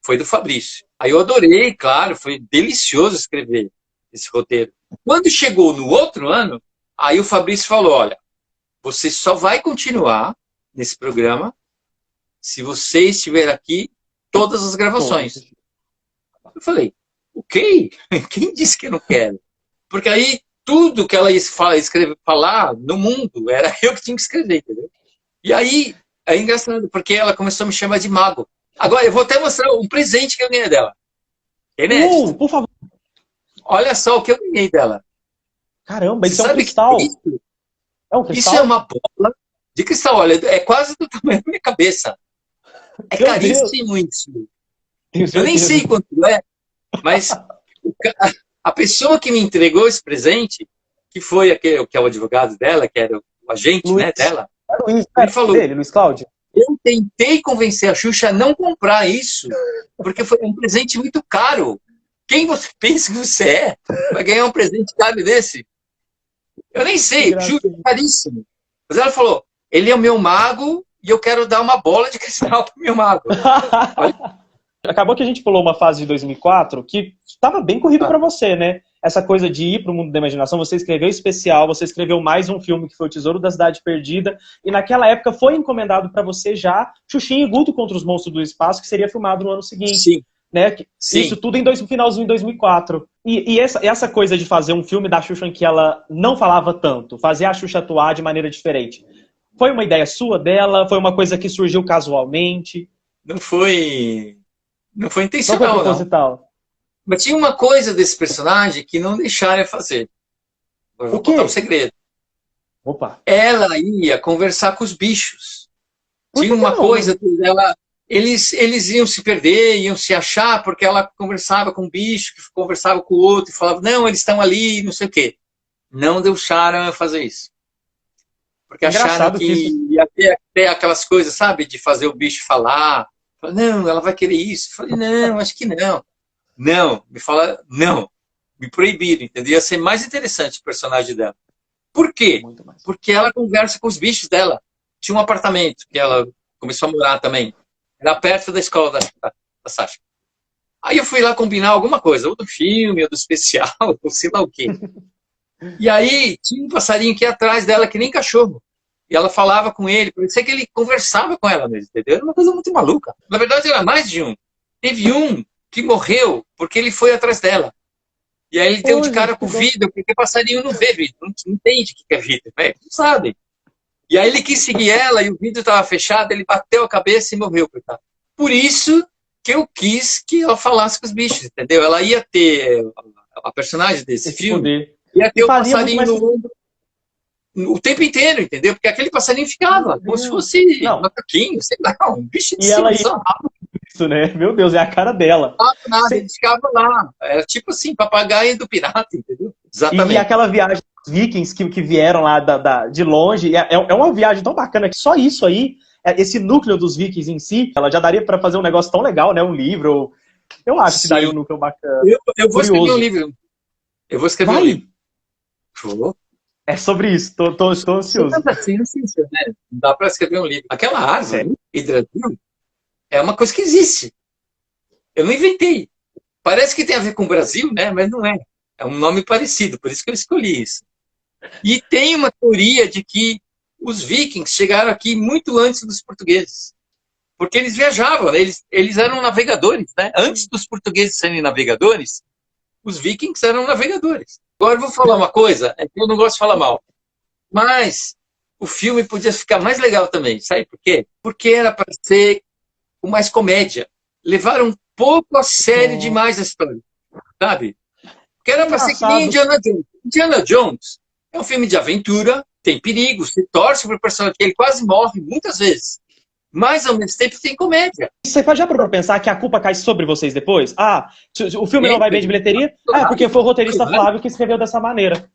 foi do Fabrício. Aí eu adorei, claro, foi delicioso escrever esse roteiro. Quando chegou no outro ano, aí o Fabrício falou, olha, você só vai continuar nesse programa se você estiver aqui todas as gravações. Eu falei, ok, quem disse que eu não quero? Porque aí tudo que ela ia falar no mundo, era eu que tinha que escrever, entendeu? E aí, é engraçado, porque ela começou a me chamar de mago. Agora, eu vou até mostrar um presente que eu ganhei dela. Inédito. Por favor. Olha só o que eu ganhei dela. Caramba, isso é um cristal. É um cristal? Isso é uma bola de cristal. Olha, é quase do tamanho da minha cabeça. É Meu caríssimo isso. Eu nem sei quanto é, mas a pessoa que me entregou esse presente, que foi aquele, que é o advogado dela, que era o agente, Luiz, né, dela, ele falou, Luiz Cláudio. Eu tentei convencer a Xuxa a não comprar isso, porque foi um presente muito caro. Quem você pensa que você é? Vai ganhar um presente caro desse? Eu nem sei, Xuxa é caríssimo. Mas ela falou, ele é o meu mago e eu quero dar uma bola de cristal pro meu mago. Acabou que a gente pulou uma fase de 2004 que estava bem corrido para você, né? Essa coisa de ir para o mundo da imaginação, você escreveu especial, você escreveu mais um filme que foi o Tesouro da Cidade Perdida, e naquela época foi encomendado para você já Xuxinha e Guto contra os Monstros do Espaço, que seria filmado no ano seguinte. Sim. Né? Sim. Isso tudo em finalzinho de 2004. E essa coisa de fazer um filme da Xuxa em que ela não falava tanto, fazer a Xuxa atuar de maneira diferente, foi uma ideia sua, dela? Foi uma coisa que surgiu casualmente? Não foi intencional, não. Foi proposital. Mas tinha uma coisa desse personagem que não deixaram eu fazer. Eu vou contar um segredo. Opa. Ela ia conversar com os bichos. Tinha uma coisa dela. Eles iam se perder, iam se achar, porque ela conversava com um bicho, que conversava com o outro, e falava, não, eles estão ali, não sei o quê. Não deixaram eu fazer isso. Porque acharam que ia ter aquelas coisas, sabe, de fazer o bicho falar. Não, ela vai querer isso. Eu falei, não, acho que não. Não, me proibiram, entendeu? Ia ser mais interessante o personagem dela. Por quê? Porque ela conversa com os bichos dela. Tinha um apartamento que ela começou a morar também. Era perto da escola da Sasha. Aí eu fui lá combinar alguma coisa, ou do filme, ou do especial, ou sei lá o quê. E aí tinha um passarinho que ia atrás dela, que nem cachorro. E ela falava com ele, parecia que ele conversava com ela mesmo, entendeu? Era uma coisa muito maluca. Na verdade, era mais de um. Teve um que morreu porque ele foi atrás dela. E aí ele deu de cara com o vidro, porque passarinho não vê vidro, não entende o que é vidro, né? Não sabe. E aí ele quis seguir ela e o vidro estava fechado, ele bateu a cabeça e morreu, coitado. Por isso que eu quis que ela falasse com os bichos, entendeu? Ela ia ter, a personagem desse filme, ia ter o passarinho no ombro o tempo inteiro, entendeu? Porque aquele passarinho ficava como se fosse um macaquinho, sei lá, um bicho de cima. Isso, né? Meu Deus, é a cara dela. Nada, eles ficavam lá. Era tipo assim, papagaio do pirata, entendeu? Exatamente. E aquela viagem dos vikings que vieram lá de longe, é uma viagem tão bacana que só isso aí, esse núcleo dos vikings em si, ela já daria para fazer um negócio tão legal, né? Um livro. Eu acho que daria um núcleo bacana. Eu vou escrever um livro. Eu vou escrever um livro. Vou. É sobre isso, tô ansioso. Né? Não dá para escrever um livro. Aquela árvore, hidrasil, é uma coisa que existe. Eu não inventei. Parece que tem a ver com o Brasil, né? Mas não é. É um nome parecido, por isso que eu escolhi isso. E tem uma teoria de que os vikings chegaram aqui muito antes dos portugueses. Porque eles viajavam, né? Eles eram navegadores, né? Antes dos portugueses serem navegadores, os vikings eram navegadores. Agora eu vou falar uma coisa, é que eu não gosto de falar mal. Mas o filme podia ficar mais legal também. Sabe por quê? Porque era para ser com mais comédia. Levaram um pouco a sério demais a história, sabe? Porque era para ser que nem Indiana Jones. Indiana Jones é um filme de aventura, tem perigo, se torce para o personagem, ele quase morre muitas vezes. Mas, ao mesmo tempo, tem comédia. Você já parou pra pensar que a culpa cai sobre vocês depois? O filme não vai bem de bilheteria? Porque foi o roteirista Flávio que escreveu dessa maneira.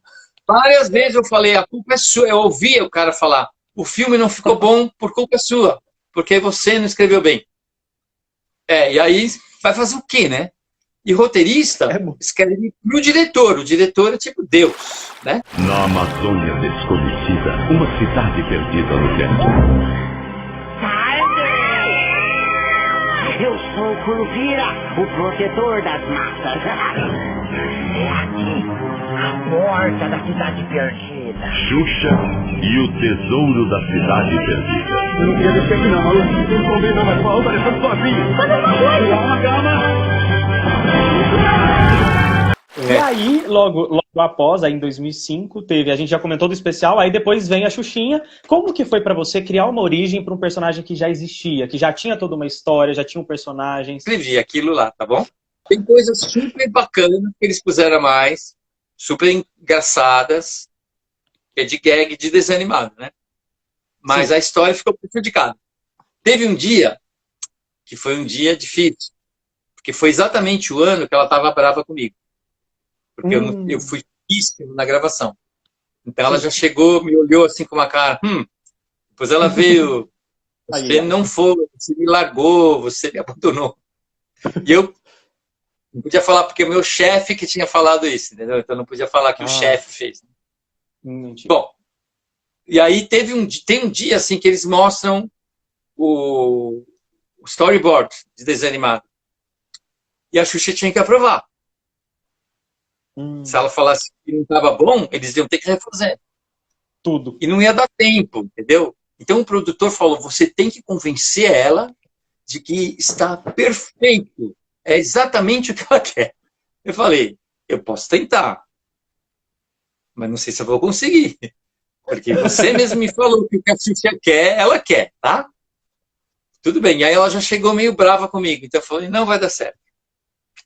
Várias vezes eu falei, a culpa é sua. Eu ouvia o cara falar, o filme não ficou bom por culpa sua, porque você não escreveu bem. E aí vai fazer o quê, né? E roteirista escreve pro diretor. O diretor é tipo Deus, né? Na Amazônia desconhecida, uma cidade perdida no tempo. Eu sou o Curupira, o protetor das massas. É aqui, a porta da cidade perdida. Xuxa e o tesouro da cidade perdida. Eu não queria descer aqui não, maluco. Não escondei não, mas falou, tá deixando sozinho. Calma. E aí, logo após, aí em 2005, a gente já comentou do especial, aí depois vem a Xuxinha. Como que foi pra você criar uma origem pra um personagem que já existia, que já tinha toda uma história, já tinha um personagem? Escrevi aquilo lá, tá bom? Tem coisas super bacanas que eles puseram a mais, super engraçadas, que é de gag, de desenho animado, né? Mas a história ficou prejudicada. Teve um dia, que foi um dia difícil, porque foi exatamente o ano que ela estava brava comigo. Porque eu fui difícil na gravação. Então ela já chegou, me olhou assim com uma cara, depois ela veio, você não foi, você me largou, você me abandonou. E eu não podia falar porque o meu chefe que tinha falado isso, entendeu? Então não podia falar que o chefe fez. Bom, e aí tem um dia assim que eles mostram o storyboard de desenho animado. E a Xuxa tinha que aprovar. Se ela falasse que não estava bom, eles iam ter que refazer. Tudo. E não ia dar tempo, entendeu? Então o produtor falou, você tem que convencer ela de que está perfeito. É exatamente o que ela quer. Eu falei, eu posso tentar, mas não sei se eu vou conseguir. Porque você mesmo me falou que o que a Xuxa quer, ela quer, tá? Tudo bem. E aí ela já chegou meio brava comigo. Então eu falei, não vai dar certo.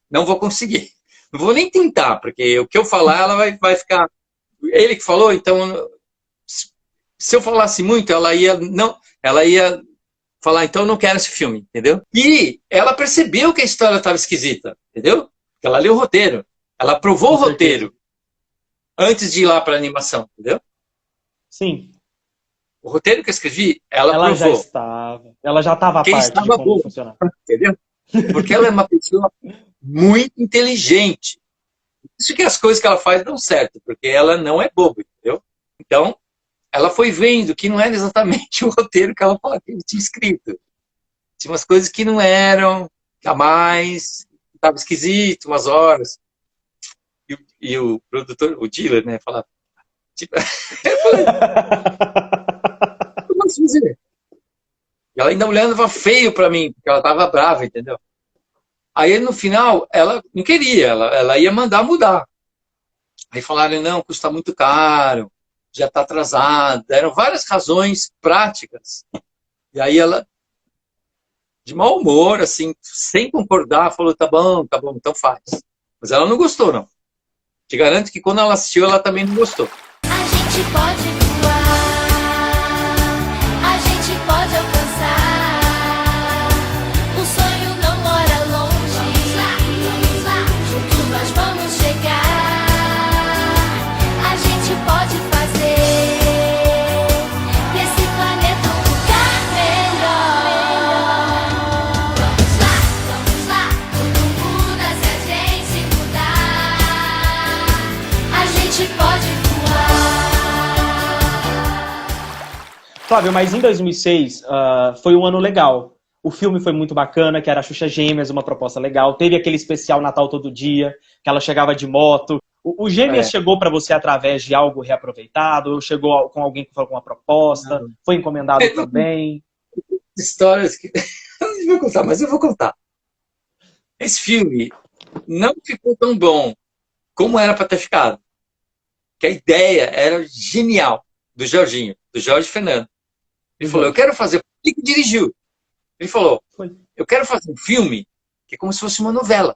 Não vou conseguir. Não vou nem tentar, porque o que eu falar, ela vai ficar... Ele que falou, então... Se eu falasse muito, ela ia falar, então eu não quero esse filme, entendeu? E ela percebeu que a história estava esquisita, entendeu? Porque ela leu o roteiro. Ela aprovou o roteiro antes de ir lá para a animação, entendeu? Sim. O roteiro que eu escrevi, ela aprovou. Ela já estava a parte de como funcionar. Entendeu? Porque ela é uma pessoa muito inteligente. Isso que as coisas que ela faz dão certo, porque ela não é boba, entendeu? Então, ela foi vendo que não era exatamente o roteiro que ela tinha escrito. Tinha umas coisas que não eram, a mais, estava esquisito, umas horas. E o produtor, o dealer, né, falava, tipo, eu falei, eu posso fazer? E ela ainda olhando feio para mim, porque ela estava brava, entendeu? Aí no final, ela não queria, ela ia mandar mudar. Aí falaram, não, custa muito caro, já está atrasado. Deram várias razões práticas. E aí ela, de mau humor, assim, sem concordar, falou, tá bom, então faz. Mas ela não gostou, não. Te garanto que quando ela assistiu, ela também não gostou. A gente pode voar, a gente pode alcançar. O sonho não mora longe, juntos nós vamos chegar. A gente pode fazer desse planeta um lugar melhor. Vamos lá, tudo muda se a gente mudar. A gente pode Flávio, mas em 2006 foi um ano legal. O filme foi muito bacana, que era a Xuxa Gêmeas, uma proposta legal. Teve aquele especial Natal Todo Dia, que ela chegava de moto. O Gêmeas chegou para você através de algo reaproveitado? Ou chegou com alguém que falou com uma proposta? Não. Foi encomendado também? Histórias que... Eu não vou contar, mas eu vou contar. Esse filme não ficou tão bom como era para ter ficado. Que a ideia era genial, do Jorginho. do Jorge Fernando. Ele falou, eu quero fazer... Ele que dirigiu. Ele falou, eu quero fazer um filme que é como se fosse uma novela.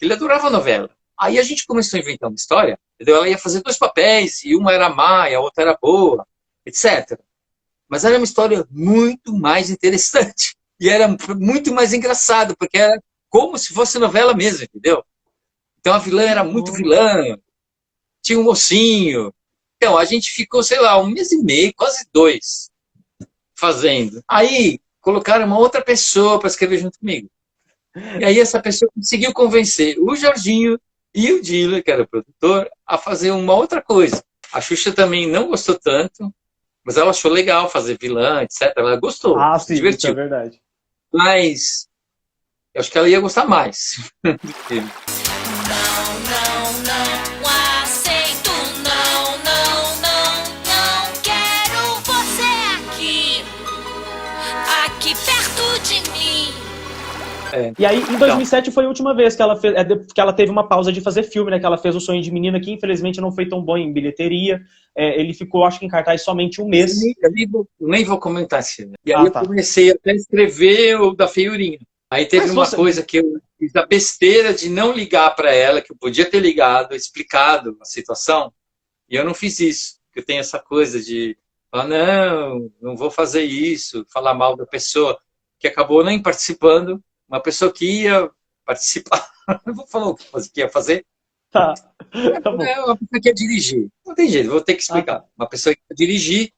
Ele adorava novela. Aí a gente começou a inventar uma história, entendeu? Ela ia fazer 2 papéis, e uma era má, e a outra era boa, etc. Mas era uma história muito mais interessante. E era muito mais engraçado, porque era como se fosse novela mesmo, entendeu? Então a vilã era muito vilã, tinha um mocinho. Então a gente ficou, sei lá, 1 mês e meio, quase 2, fazendo. Aí colocaram uma outra pessoa para escrever junto comigo. E aí essa pessoa conseguiu convencer o Jorginho e o Dila, que era o produtor, a fazer uma outra coisa. A Xuxa também não gostou tanto, mas ela achou legal fazer vilã, etc. Ela gostou, sim, divertiu. isso é verdade. Mas eu acho que ela ia gostar mais do filme. Não aceito, não quero você aqui perto de mim. E aí, em 2007 foi a última vez que ela fez, que ela teve uma pausa de fazer filme, né? Que ela fez O Sonho de Menina, que infelizmente não foi tão bom em bilheteria. Ele ficou, acho que em cartaz somente 1 mês. Eu nem vou comentar assim. E aí eu comecei até a escrever o da Feiurinha. Aí teve uma coisa que eu fiz a besteira de não ligar para ela, que eu podia ter ligado, explicado a situação, e eu não fiz isso. Eu tenho essa coisa de falar, não vou fazer isso, falar mal da pessoa, que acabou nem participando. Uma pessoa que ia participar, não vou falar o que ia fazer. Tá bom. Uma pessoa que ia dirigir. Não tem jeito, vou ter que explicar. Uma pessoa que ia dirigir,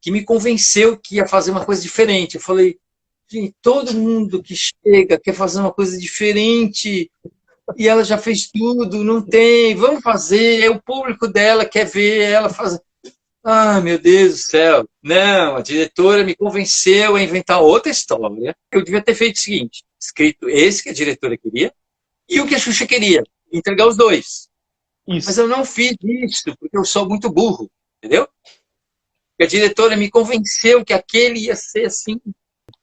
que me convenceu que ia fazer uma coisa diferente. Eu falei, gente, todo mundo que chega quer fazer uma coisa diferente, e ela já fez tudo, não tem, vamos fazer, o público dela quer ver ela fazer. Ah, meu Deus do céu. Não, a diretora me convenceu a inventar outra história. Eu devia ter feito o seguinte, escrito esse que a diretora queria e o que a Xuxa queria, entregar os 2. Isso. Mas eu não fiz isso, porque eu sou muito burro, entendeu? E a diretora me convenceu que aquele ia ser assim,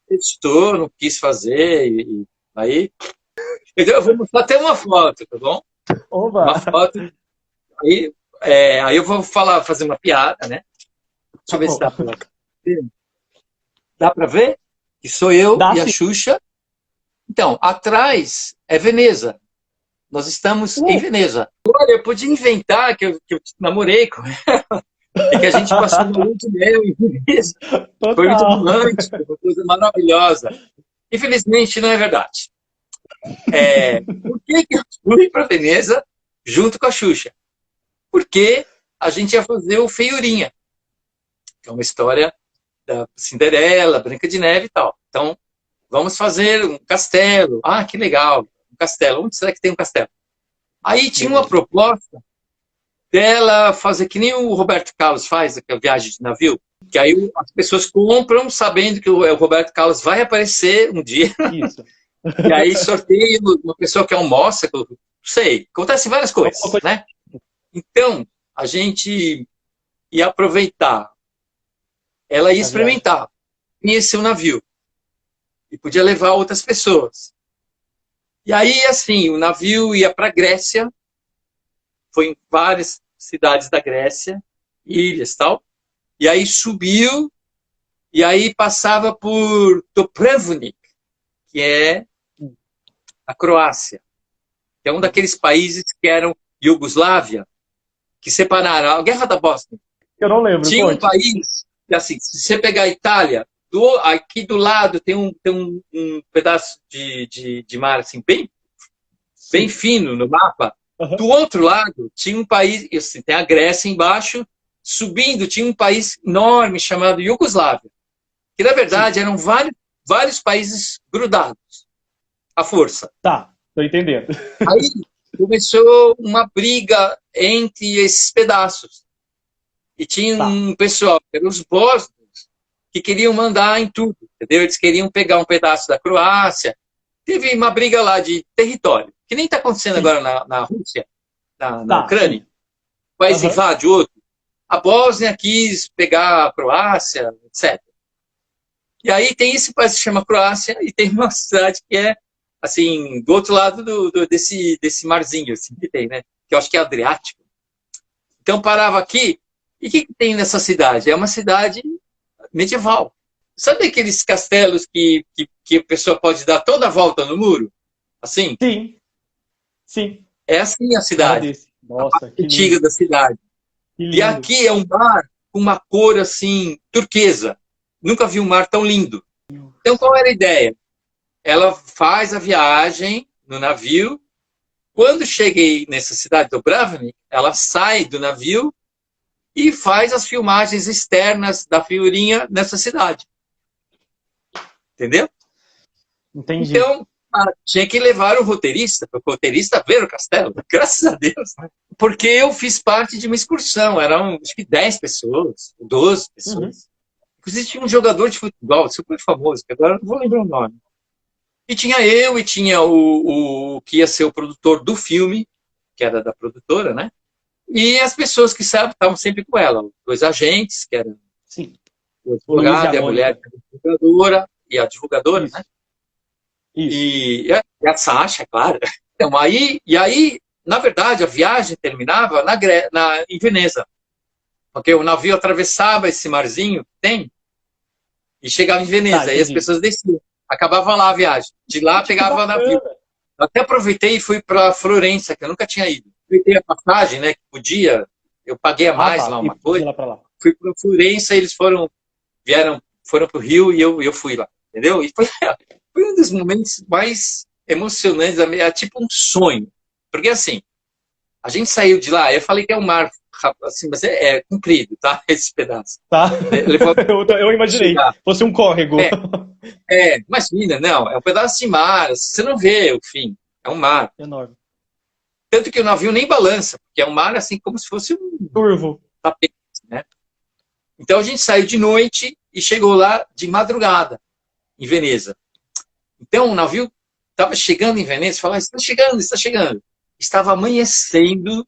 testou, não quis fazer, e aí... Eu vou mostrar até uma foto, tá bom? Oba. Uma foto, aí eu vou fazer uma piada, né? Deixa eu ver se dá pra ver. Dá pra ver? Que sou eu e a Xuxa. Então, atrás é Veneza. Nós estamos em Veneza. Olha, eu podia inventar que eu namorei com ela. E que a gente passou uma lua de mel em Veneza. Foi muito romântico, uma coisa maravilhosa. Infelizmente, não é verdade. Por que eu fui para Veneza junto com a Xuxa? Porque a gente ia fazer o Feiurinha, que é uma história da Cinderela, Branca de Neve e tal. Então, vamos fazer um castelo. Ah, que legal, um castelo. Onde será que tem um castelo? Aí tinha uma proposta dela fazer que nem o Roberto Carlos faz, aquela viagem de navio, que aí as pessoas compram sabendo que o Roberto Carlos vai aparecer um dia. Isso. E aí sorteia uma pessoa que almoça, não sei, acontece várias coisas, né? Então, a gente ia aproveitar, ela ia experimentar, conhecer o navio, e podia levar outras pessoas. E aí, assim, o navio ia para a Grécia, foi em várias cidades da Grécia, ilhas e tal, e aí subiu, e aí passava por Dubrovnik, que é a Croácia, que é um daqueles países que eram Iugoslávia, que separaram a Guerra da Bósnia. Eu não lembro. Tinha um país, que, assim, se você pegar a Itália, aqui do lado tem um pedaço de mar assim, bem fino no mapa. Do outro lado tinha um país, assim, tem a Grécia embaixo, subindo tinha um país enorme chamado Iugoslávia, que na verdade eram vários países grudados à força. Tá, tô entendendo. Aí começou uma briga entre esses pedaços. E tinha um pessoal, que eram os bósnios, que queriam mandar em tudo, entendeu? Eles queriam pegar um pedaço da Croácia. Teve uma briga lá de território, que nem está acontecendo agora na Rússia, na Ucrânia. O país invade outro. A Bósnia quis pegar a Croácia, etc. E aí tem esse país que se chama Croácia e tem uma cidade que é assim, do outro lado desse marzinho assim, que tem, né? Que eu acho que é Adriático. Então parava aqui, E o que tem nessa cidade? É uma cidade medieval. Sabe aqueles castelos que a pessoa pode dar toda a volta no muro? Assim? Sim. Sim. É assim a cidade. Nossa, a antiga da cidade. E aqui é um mar com uma cor assim, turquesa. Nunca vi um mar tão lindo. Então qual era a ideia? Ela faz a viagem no navio. Quando cheguei nessa cidade do Dubrovnik, ela sai do navio e faz as filmagens externas da figurinha nessa cidade. Entendeu? Entendi. Então, tinha que levar o roteirista, para o roteirista ver o castelo, graças a Deus. Porque eu fiz parte de uma excursão, eram acho que 10 pessoas, 12 pessoas. Inclusive tinha um jogador de futebol super famoso, que agora não vou lembrar o nome. E tinha eu, e tinha o que ia ser o produtor do filme, que era da produtora, né? E as pessoas que estavam sempre com ela, os agentes, que eram o advogado e a mulher, que era a divulgadora, e a divulgadora, né? E a Sasha, claro. Então, aí, na verdade, a viagem terminava em Veneza. Porque o navio atravessava esse marzinho que tem e chegava em Veneza. Aí as pessoas desciam. Acabava lá a viagem. De lá pegava o navio. Eu até aproveitei e fui para Florença, que eu nunca tinha ido. Aproveitei a passagem, né? Que podia. Eu paguei a mais lá uma coisa. Fui para Florença, eles foram para o Rio e eu fui lá. Entendeu? E foi um dos momentos mais emocionantes, é tipo um sonho. Porque assim, a gente saiu de lá, eu falei que é um mar, assim, mas é comprido, tá? Esse pedaço. Tá. Eu imaginei, fosse um córrego. Imagina, não, é um pedaço de mar, assim, você não vê o fim, é um mar. Enorme. Tanto que o navio nem balança, porque é um mar assim como se fosse um turvo. Tapete, né? Então a gente saiu de noite e chegou lá de madrugada, em Veneza. Então o navio estava chegando em Veneza, falava, está chegando, está chegando. Estava amanhecendo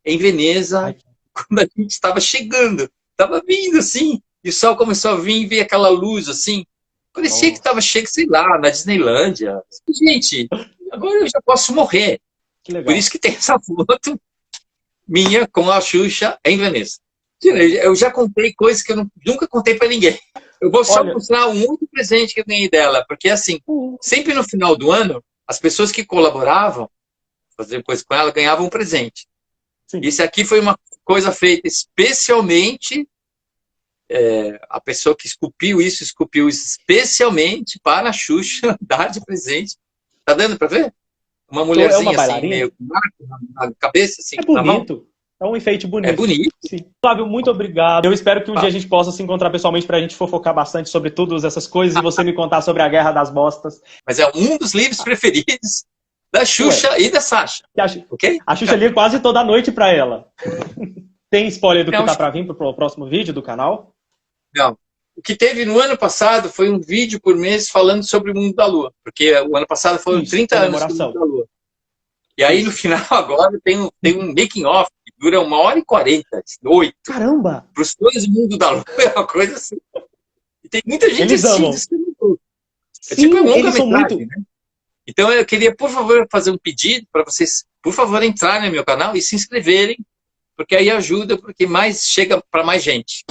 em Veneza quando a gente estava chegando. Estava vindo assim, e o sol começou a vir e veio aquela luz assim. Parecia que estava chegando, sei lá, na Disneylândia. Gente, agora eu já posso morrer. Por isso que tem essa foto minha com a Xuxa em Veneza. Eu já contei coisas que eu nunca contei para ninguém. Eu vou só mostrar um outro presente que eu ganhei dela, porque assim, sempre no final do ano, as pessoas que colaboravam, faziam coisa com ela, ganhavam um presente. Sim. Esse aqui foi uma coisa feita especialmente, a pessoa que esculpiu especialmente para a Xuxa dar de presente. Tá dando para ver? Uma mulherzinha assim, meio com marco na cabeça, assim, bonito. Na mão. É um enfeite bonito. É bonito. Sim. Flávio, muito obrigado. Eu espero que um dia a gente possa se encontrar pessoalmente para a gente fofocar bastante sobre todas essas coisas e você me contar sobre a Guerra das Bostas. Mas é um dos livros preferidos da Xuxa e da Sasha. Okay? A Xuxa lia quase toda noite para ela. Tem spoiler do que tá para vir pro próximo vídeo do canal? Não. O que teve no ano passado foi um vídeo por mês falando sobre o mundo da Lua. Porque o ano passado foram 30 anos do mundo da Lua. E aí, no final, agora, tem um making-off que dura 1h40, 8. Caramba! Para os fãs do mundo da Lua, é uma coisa assim. E tem muita gente assistindo. É tipo um longa-metragem, né? Então, eu queria, por favor, fazer um pedido para vocês, por favor, entrarem no meu canal e se inscreverem, porque aí ajuda, porque mais chega para mais gente.